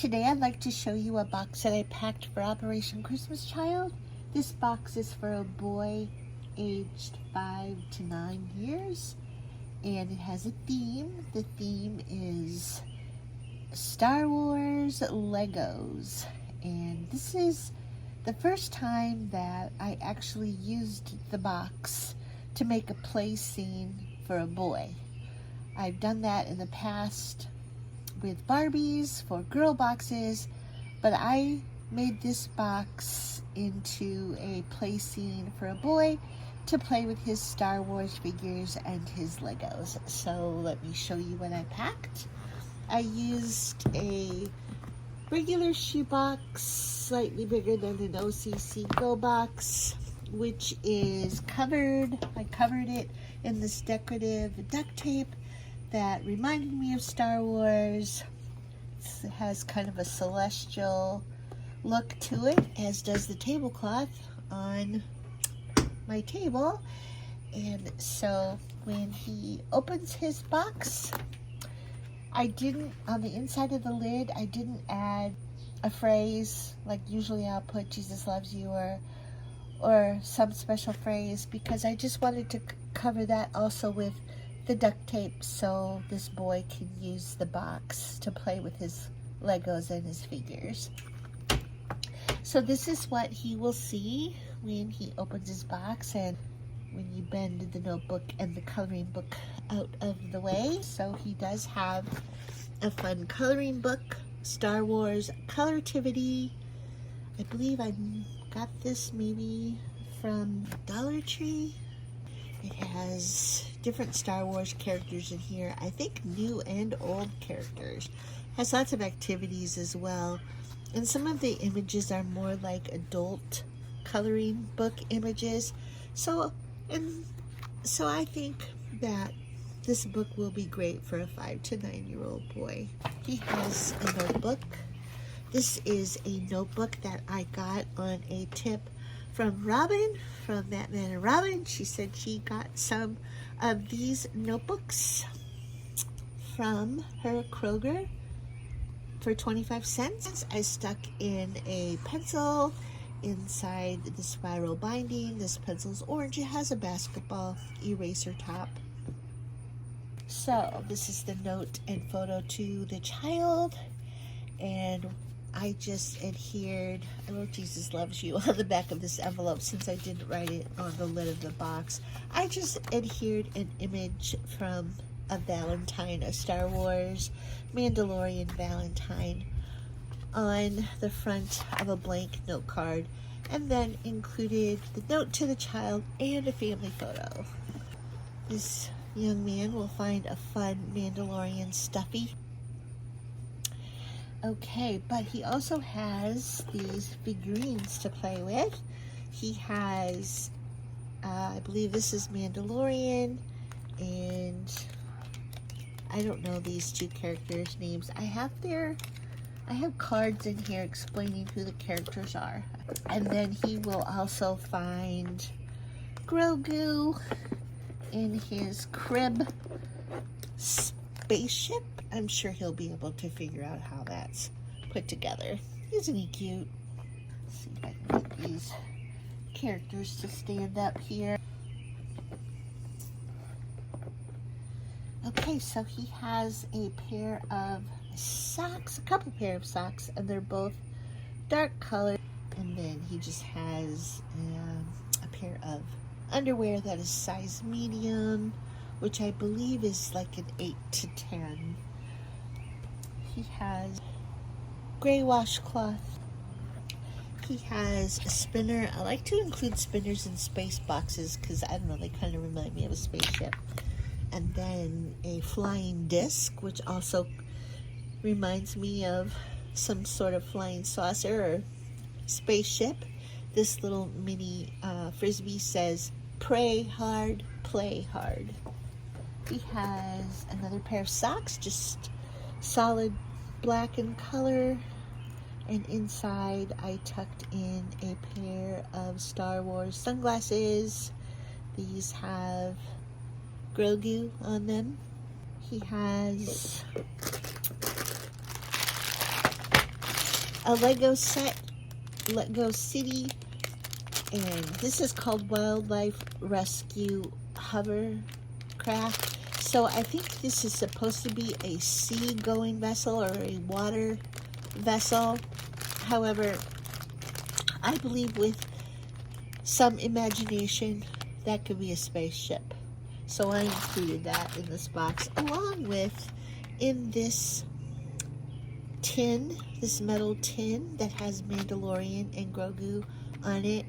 Today I'd like to show you a box that I packed for Operation Christmas Child. This box is for a boy aged 5 to 9 years, and it has a theme. The theme is Star Wars Legos, and this is the first time that I actually used the box to make a play scene for a boy. I've done that in the past with Barbies for girl boxes, but I made this box into a play scene for a boy to play with his Star Wars figures and his Legos. So let me show you what I packed. I used a regular shoebox, slightly bigger than an OCC Go box, which is covered. I covered it in this decorative duct tape that reminded me of Star Wars. It has kind of a celestial look to it, as does the tablecloth on my table. And so when he opens his box, I didn't, on the inside of the lid, I didn't add a phrase like usually I'll put Jesus loves you or some special phrase, because I just wanted to cover that also with the duct tape so this boy can use the box to play with his Legos and his figures. So this is what he will see when he opens his box, and when you bend the notebook and the coloring book out of the way. So he does have a fun coloring book, Star Wars Colortivity. I believe I got this maybe from Dollar Tree. It has different Star Wars characters in here. I think new and old characters. Has lots of activities as well. And some of the images are more like adult coloring book images. So I think that this book will be great for a 5 to 9 year old boy. He has a notebook. This is a notebook that I got on a tip from Robin, from Batman and Robin. She said she got some of these notebooks from her Kroger for 25 cents. I stuck in a pencil inside the spiral binding. This pencil's orange. It has a basketball eraser top. So this is the note and photo to the child, and I just adhered, I wrote Jesus loves you on the back of this envelope since I didn't write it on the lid of the box. I just adhered an image from a Valentine, a Star Wars Mandalorian Valentine, on the front of a blank note card, and then included the note to the child and a family photo. This young man will find a fun Mandalorian stuffy. Okay, but he also has these figurines to play with. He has, I believe this is Mandalorian, and I don't know these two characters' names. I have cards in here explaining who the characters are. And then he will also find Grogu in his crib spaceship. I'm sure he'll be able to figure out how that's put together. Isn't he cute? Let's see if I can get these characters to stand up here. Okay, so he has a pair of socks, a couple pair of socks, and they're both dark colored. And then he just has a pair of underwear that is size medium, which I believe is like an 8 to 10. He has gray washcloth. He has a spinner. I like to include spinners in space boxes because, I don't know, they kind of remind me of a spaceship. And then a flying disc, which also reminds me of some sort of flying saucer or spaceship. This little mini frisbee says, "Pray hard, play hard." He has another pair of socks, just solid black in color, and inside I tucked in a pair of Star Wars sunglasses. These have Grogu on them. He has a Lego set, Lego City, and this is called Wildlife Rescue Hovercraft. So I think this is supposed to be a sea-going vessel or a water vessel. However, I believe with some imagination, that could be a spaceship. So I included that in this box, along with in this tin, this metal tin that has Mandalorian and Grogu on it.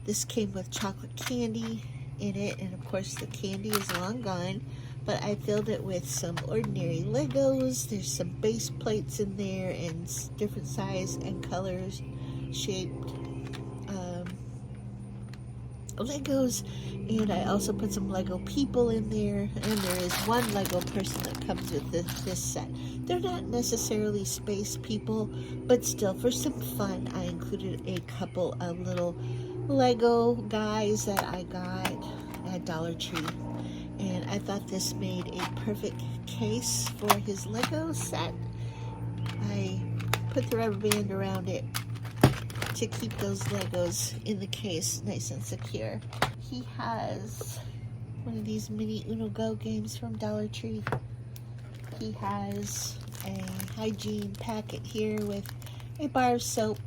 This came with chocolate candy in it, and of course the candy is long gone, but I filled it with some ordinary Legos. There's some base plates in there and different size and colors, shaped Legos, and I also put some Lego people in there, and there is one Lego person that comes with this set. They're not necessarily space people, but still, for some fun, I included a couple of little Lego guys that I got at Dollar Tree, and I thought this made a perfect case for his Lego set. I put the rubber band around it to keep those Legos in the case nice and secure. He has one of these mini Uno Go games from Dollar Tree. He has a hygiene packet here with a bar of soap,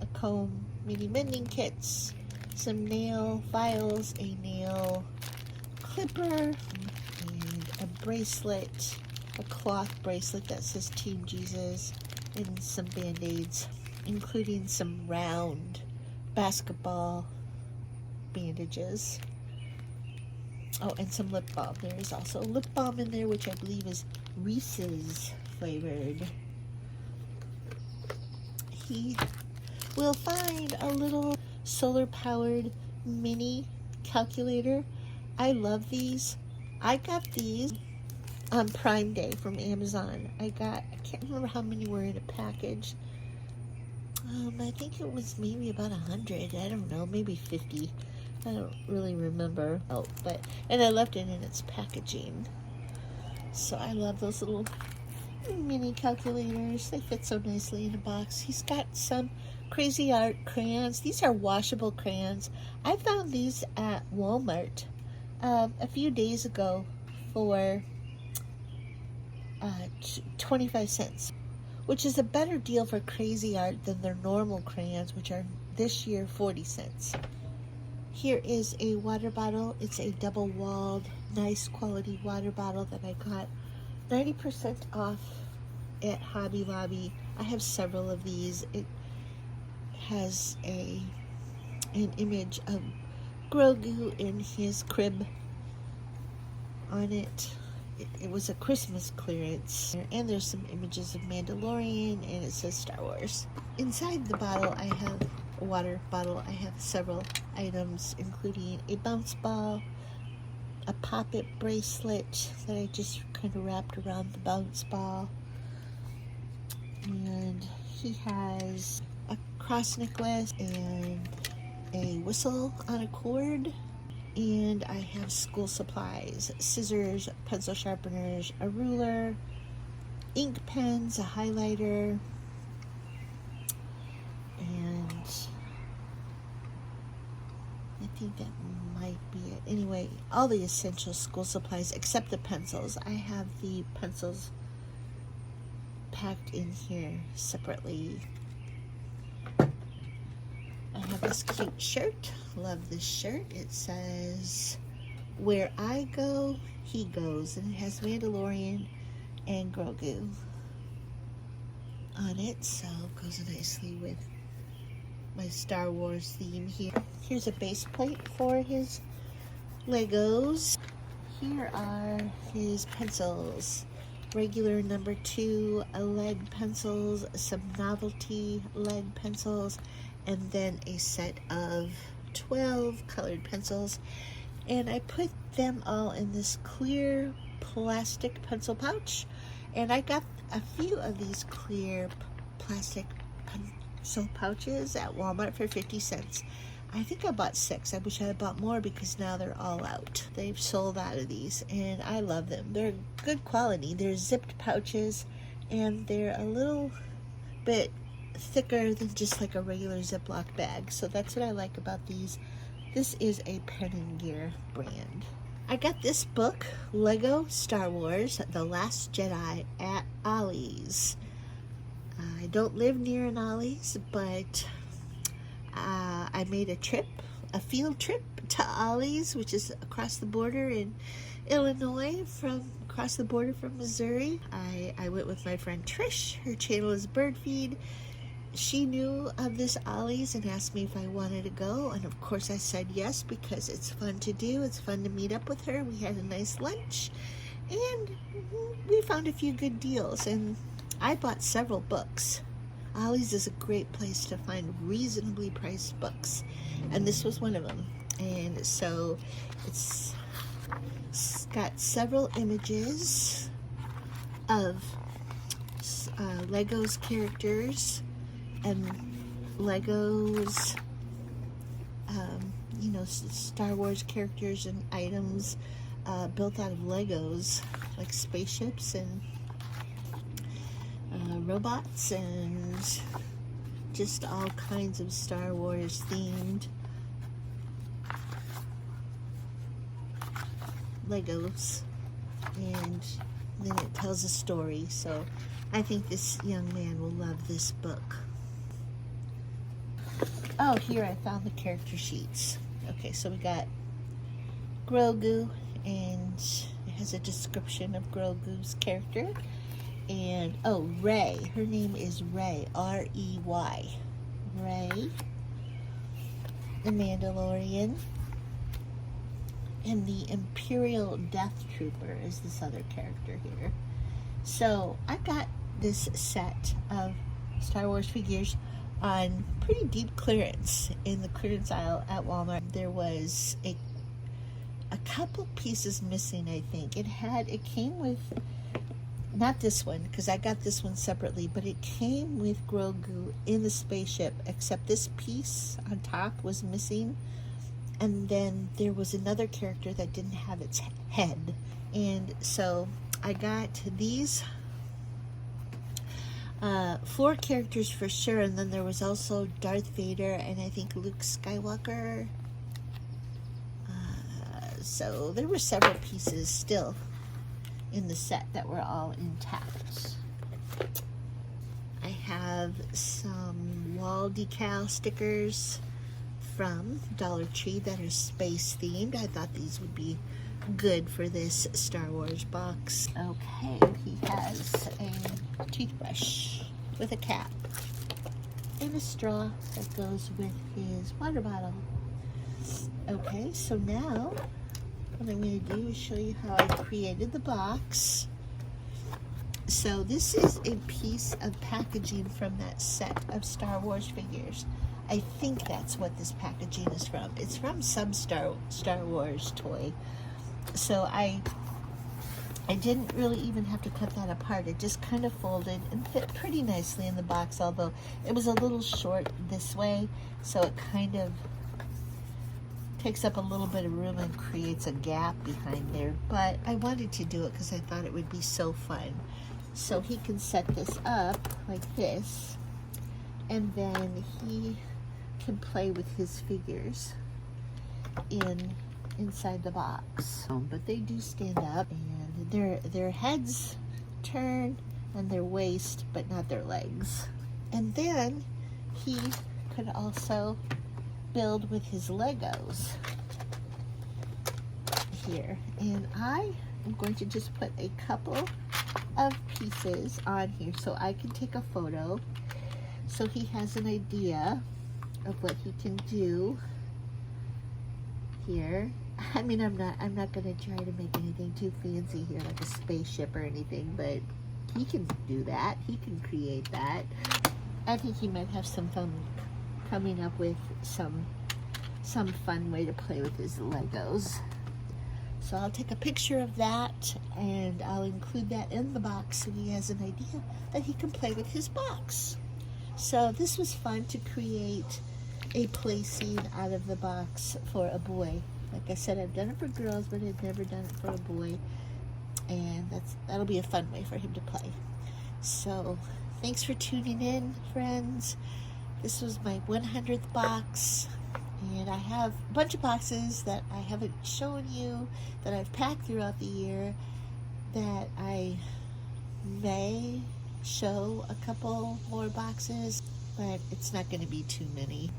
a comb, mini mending kits, some nail files, a nail clipper, and a bracelet, a cloth bracelet that says Team Jesus, and some band-aids, including some round basketball bandages. Oh, and some lip balm. There is also lip balm in there, which I believe is Reese's flavored. He will find a little solar-powered mini calculator. I love these. I got these on Prime Day from Amazon. I can't remember how many were in a package. I think it was maybe about 100. I don't know, maybe 50. I don't really remember. Oh, and I left it in its packaging. So I love those little mini calculators. They fit so nicely in a box. He's got some crazy art crayons. These are washable crayons. I found these at Walmart a few days ago for 25 cents. Which is a better deal for crazy art than their normal crayons, which are this year 40 cents. Here is a water bottle. It's a double-walled, nice quality water bottle that I got 90% off at Hobby Lobby. I have several of these. It has an image of Grogu in his crib on it. It was a Christmas clearance, and there's some images of Mandalorian, and it says Star Wars. Inside the bottle, I have a water bottle. I have several items, including a bounce ball, a pop-it bracelet that I just kind of wrapped around the bounce ball, and he has a cross necklace and a whistle on a cord. And I have school supplies, scissors, pencil sharpeners, a ruler, ink pens, a highlighter, and I think that might be it. Anyway, all the essential school supplies except the pencils. I have the pencils packed in here separately. I have this cute shirt. Love this shirt. It says, "Where I go, he goes." And it has Mandalorian and Grogu on it. So it goes nicely with my Star Wars theme here. Here's a base plate for his Legos. Here are his pencils. Regular number 2 lead pencils, some novelty lead pencils, and then a set of 12 colored pencils. And I put them all in this clear plastic pencil pouch. And I got a few of these clear plastic pencil pouches at Walmart for 50 cents. I think I bought 6. I wish I had bought more because now they're all out. They've sold out of these, and I love them. They're good quality. They're zipped pouches, and they're a little bit thicker than just like a regular Ziploc bag. So that's what I like about these. This is a Pen and Gear brand. I got this book, Lego Star Wars, The Last Jedi, at Ollie's. I don't live near an Ollie's, but I made a field trip to Ollie's, which is across the border in Illinois, across the border from Missouri. I went with my friend Trish. Her channel is Bird Feed. She knew of this Ollie's and asked me if I wanted to go, and of course I said yes, because it's fun to do. It's fun to meet up with her. We had a nice lunch, and we found a few good deals, and I bought several books. Ollie's is a great place to find reasonably priced books, and this was one of them. And so it's got several images of Legos characters and Legos, you know, Star Wars characters and items built out of Legos, like spaceships and robots and just all kinds of Star Wars themed Legos, and then it tells a story. So I think this young man will love this book. Oh, here I found the character sheets. Okay, so we got Grogu, and it has a description of Grogu's character. And, oh, Rey. Her name is Rey, R-E-Y. Rey, the Mandalorian. And the Imperial Death Trooper is this other character here. So I got this set of Star Wars figures on pretty deep clearance in the clearance aisle at Walmart. There was a couple pieces missing, I think. It came with, not this one, because I got this one separately, but it came with Grogu in the spaceship, except this piece on top was missing. And then there was another character that didn't have its head. And so I got these 4 characters for sure, and then there was also Darth Vader and I think Luke Skywalker. So there were several pieces still in the set that were all intact. I have some wall decal stickers from Dollar Tree that are space themed. I thought these would be good for this Star Wars box. Okay, he has a toothbrush with a cap and a straw that goes with his water bottle. Okay, so now what I'm going to do is show you how I created the box. So this is a piece of packaging from that set of Star Wars figures. I think that's what this packaging is from. It's from some Star Wars toy. So I didn't really even have to cut that apart. It just kind of folded and fit pretty nicely in the box, although it was a little short this way, so it kind of takes up a little bit of room and creates a gap behind there. But I wanted to do it because I thought it would be so fun. So he can set this up like this, and then he can play with his figures inside the box. But they do stand up, and their heads turn and their waist, but not their legs. And then he could also build with his Legos here. And I am going to just put a couple of pieces on here so I can take a photo, so he has an idea of what he can do here. I mean, I'm not going to try to make anything too fancy here, like a spaceship or anything, but he can do that. He can create that. I think he might have some fun coming up with some fun way to play with his Legos. So I'll take a picture of that, and I'll include that in the box so he has an idea that he can play with his box. So this was fun to create a play scene out of the box for a boy. Like I said, I've done it for girls, but I've never done it for a boy, and that'll be a fun way for him to play. So Thanks for tuning in, friends. This was my 100th box, and I have a bunch of boxes that I haven't shown you that I've packed throughout the year that I may show a couple more boxes, but it's not going to be too many.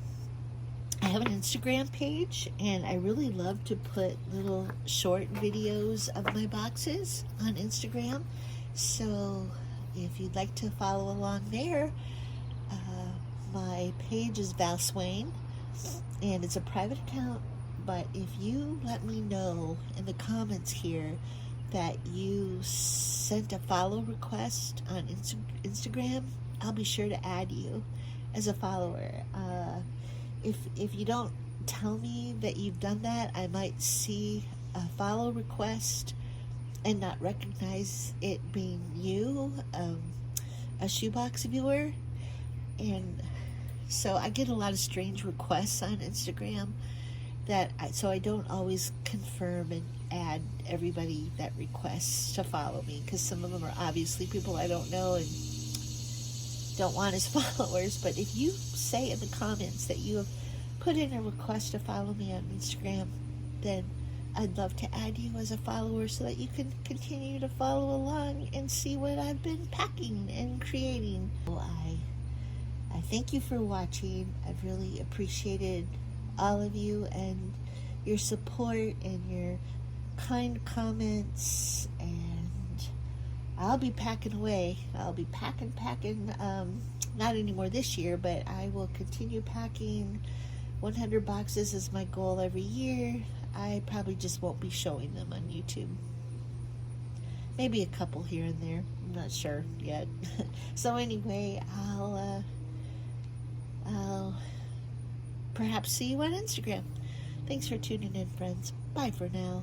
I have an Instagram page, and I really love to put little short videos of my boxes on Instagram. So if you'd like to follow along there, my page is Val Swain, and it's a private account. But if you let me know in the comments here that you sent a follow request on Instagram, I'll be sure to add you as a follower. If you don't tell me that you've done that, I might see a follow request and not recognize it being you, a shoebox viewer. And so I get a lot of strange requests on Instagram so I don't always confirm and add everybody that requests to follow me, because some of them are obviously people I don't know and don't want as followers. But if you say in the comments that you have put in a request to follow me on Instagram, then I'd love to add you as a follower so that you can continue to follow along and see what I've been packing and creating. I thank you for watching. I've really appreciated all of you and your support and your kind comments, and I'll be packing away. I'll be packing, not anymore this year, but I will continue packing. 100 boxes is my goal every year. I probably just won't be showing them on YouTube. Maybe a couple here and there. I'm not sure yet. So anyway, I'll perhaps see you on Instagram. Thanks for tuning in, friends. Bye for now.